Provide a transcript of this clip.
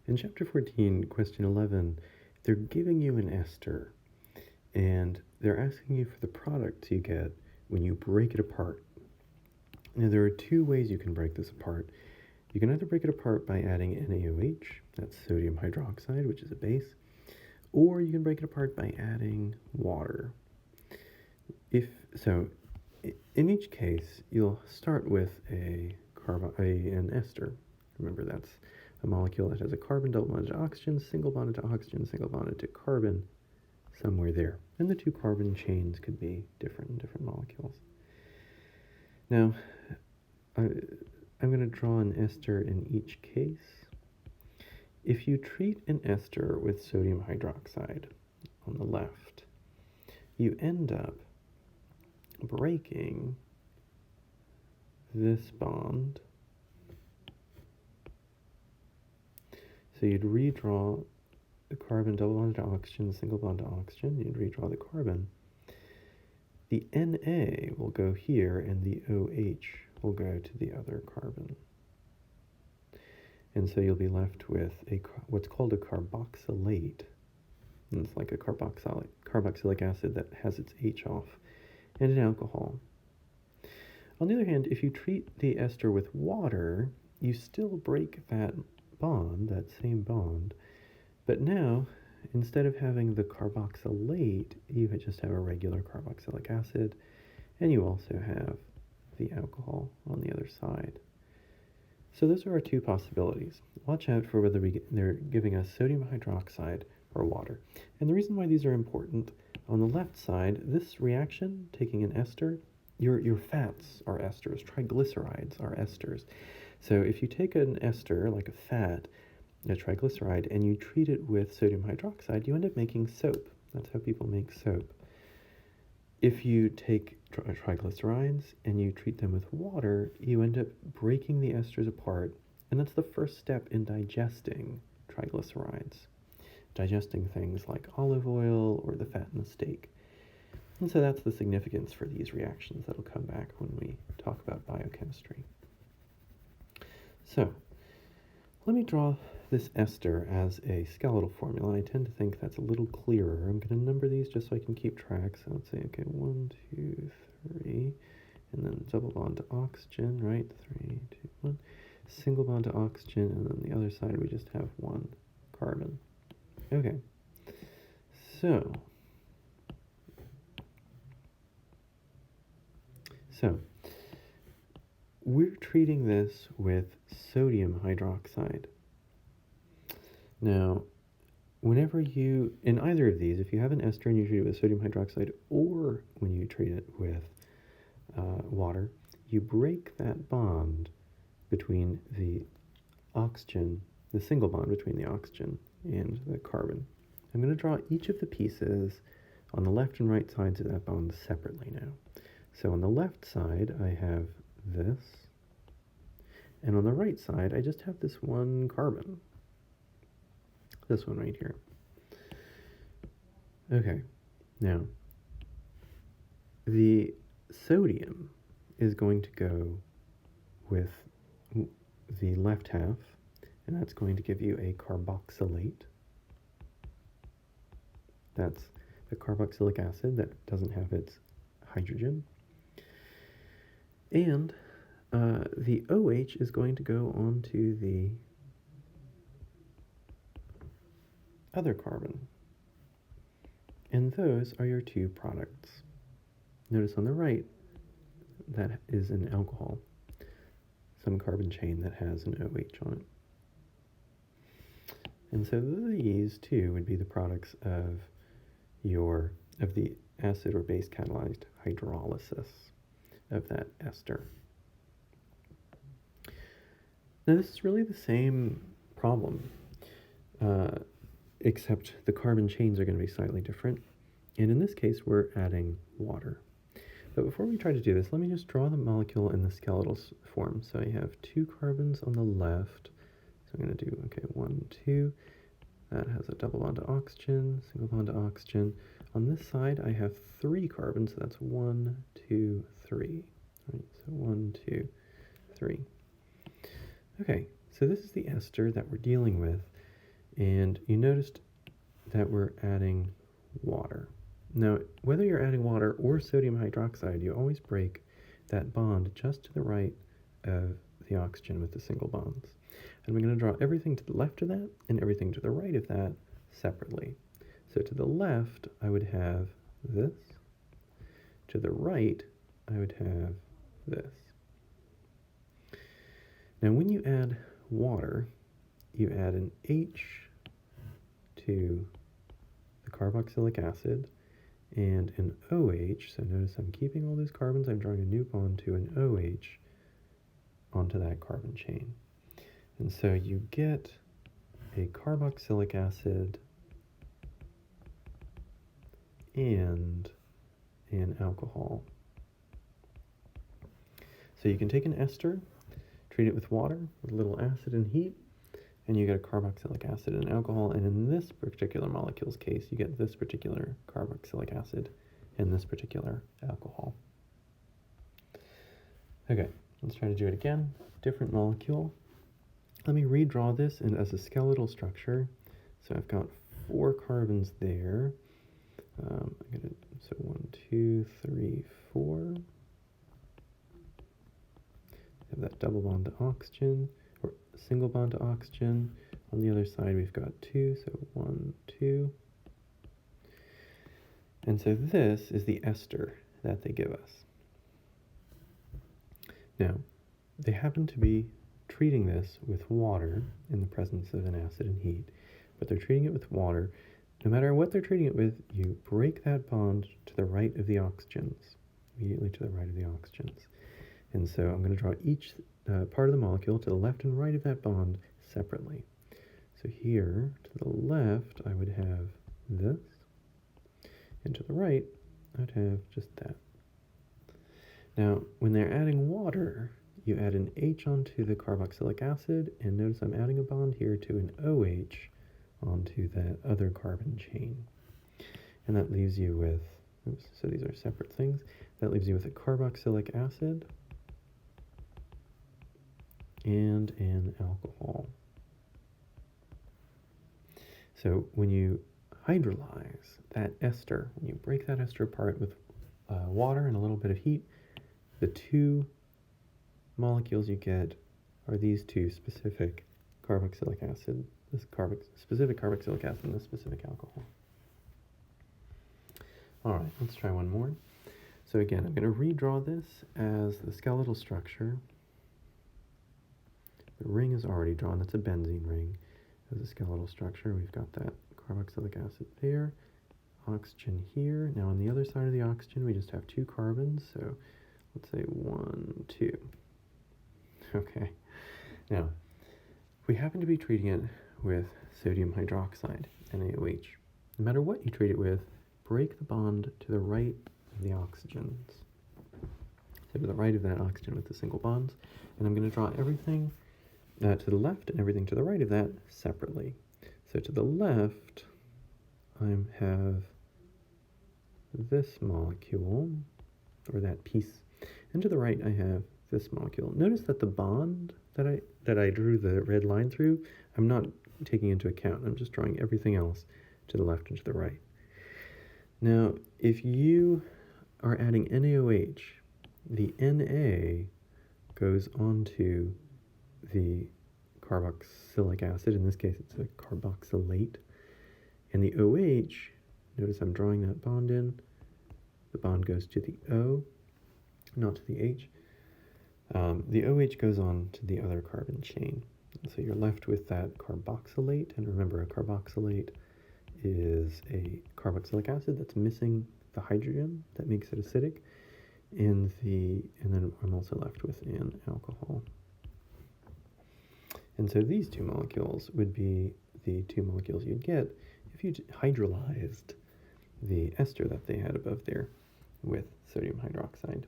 In chapter 14, question 11, they're giving you an ester, and they're asking you for the products you get when you break it apart. Now, there are two ways you can break this apart. You can either break it apart by adding NaOH, that's sodium hydroxide, which is a base, or you can break it apart by adding water. In each case, you'll start with an ester. Remember, that's a molecule that has a carbon double bonded to oxygen, single bonded to oxygen, single bonded to carbon, somewhere there. And the two carbon chains could be different in different molecules. Now, I'm going to draw an ester in each case. If you treat an ester with sodium hydroxide on the left, you end up breaking this bond. So you'd redraw the carbon double bonded to oxygen, single bond to oxygen. You'd redraw the carbon. The Na will go here, and the OH will go to the other carbon. And so you'll be left with what's called a carboxylate. And it's like a carboxylic acid that has its H off, and an alcohol. On the other hand, if you treat the ester with water, you still break that bond, that same bond, but now, instead of having the carboxylate, you just have a regular carboxylic acid, and you also have the alcohol on the other side. So those are our two possibilities. Watch out for whether they're giving us sodium hydroxide or water. And the reason why these are important, on the left side, this reaction, taking an ester, your fats are esters, triglycerides are esters. So if you take an ester, like a fat, a triglyceride, and you treat it with sodium hydroxide, you end up making soap. That's how people make soap. If you take triglycerides and you treat them with water, you end up breaking the esters apart, and that's the first step in digesting triglycerides, digesting things like olive oil or the fat in the steak. And so that's the significance for these reactions that'll come back when we talk about biochemistry. So, let me draw this ester as a skeletal formula. I tend to think that's a little clearer. I'm going to number these just so I can keep track. So let's say, okay, 1, 2, 3, and then double bond to oxygen, right? 3, 2, 1. Single bond to oxygen, and then the other side we just have one carbon. Okay, so we're treating this with sodium hydroxide. Now, whenever in either of these, if you have an ester and you treat it with sodium hydroxide, or when you treat it with water, you break that bond between the oxygen, the single bond between the oxygen and the carbon. I'm going to draw each of the pieces on the left and right sides of that bond separately now. So on the left side, I have this, and on the right side, I just have this one carbon. This one right here. Okay, now, the sodium is going to go with the left half, and that's going to give you a carboxylate. That's the carboxylic acid that doesn't have its hydrogen. And the OH is going to go onto the other carbon. And those are your two products. Notice on the right, that is an alcohol, some carbon chain that has an OH on it. And so these two would be the products of the acid or base catalyzed hydrolysis of that ester. Now this is really the same problem, except the carbon chains are going to be slightly different. And in this case, we're adding water. But before we try to do this, let me just draw the molecule in the skeletal form. So I have 2 carbons on the left. So I'm going to do, 1, 2. That has a double bond to oxygen, single bond to oxygen. On this side, I have 3 carbons, so that's 1, 2, 3. Right, so 1, 2, 3. Okay, so this is the ester that we're dealing with. And you noticed that we're adding water. Now, whether you're adding water or sodium hydroxide, you always break that bond just to the right of the oxygen with the single bonds. And we're going to draw everything to the left of that and everything to the right of that separately. So to the left, I would have this. To the right, I would have this. Now, when you add water, you add an H to the carboxylic acid and an OH. So notice I'm keeping all those carbons. I'm drawing a new bond to an OH onto that carbon chain. And so you get a carboxylic acid and an alcohol. So you can take an ester, treat it with water, with a little acid and heat, and you get a carboxylic acid and alcohol. And in this particular molecule's case, you get this particular carboxylic acid and this particular alcohol. Okay, let's try to do it again. Different molecule. Let me redraw this as a skeletal structure. So I've got 4 carbons there. So 1, 2, 3, 4. Have that double bond to oxygen, or single bond to oxygen. On the other side, we've got 2, so 1, 2. And so this is the ester that they give us. Now, they happen to be treating this with water in the presence of an acid and heat, but they're treating it with water. No matter what they're treating it with, you break that bond to the right of the oxygens, immediately to the right of the oxygens. And so I'm going to draw each part of the molecule to the left and right of that bond separately. So here, to the left, I would have this, and to the right, I'd have just that. Now, when they're adding water, you add an H onto the carboxylic acid, and notice I'm adding a bond here to an OH onto that other carbon chain. And that leaves you with, oops, so these are separate things, that leaves you with a carboxylic acid and an alcohol. So when you hydrolyze that ester, when you break that ester apart with water and a little bit of heat, the 2 molecules you get are these 2 specific carboxylic acid, this specific carboxylic acid and this specific alcohol. All right, let's try one more. So again, I'm going to redraw this as the skeletal structure. The ring is already drawn. That's a benzene ring as a skeletal structure. We've got that carboxylic acid there, oxygen here. Now on the other side of the oxygen, we just have 2 carbons. So let's say 1, 2. Okay. Now, we happen to be treating it with sodium hydroxide, NaOH. No matter what you treat it with, break the bond to the right of the oxygens. So to the right of that oxygen with the single bonds. And I'm going to draw everything to the left and everything to the right of that separately. So to the left, I have this molecule, or that piece. And to the right, I have this molecule. Notice that the bond that I drew the red line through, I'm not taking into account. I'm just drawing everything else to the left and to the right. Now, if you are adding NaOH, the Na goes onto the carboxylic acid. In this case, it's a carboxylate. And the OH, notice I'm drawing that bond in. The bond goes to the O, not to the H. The OH goes on to the other carbon chain. And so you're left with that carboxylate. And remember, a carboxylate is a carboxylic acid that's missing the hydrogen that makes it acidic. And then I'm also left with an alcohol. And so these 2 molecules would be the 2 molecules you'd get if you hydrolyzed the ester that they had above there with sodium hydroxide.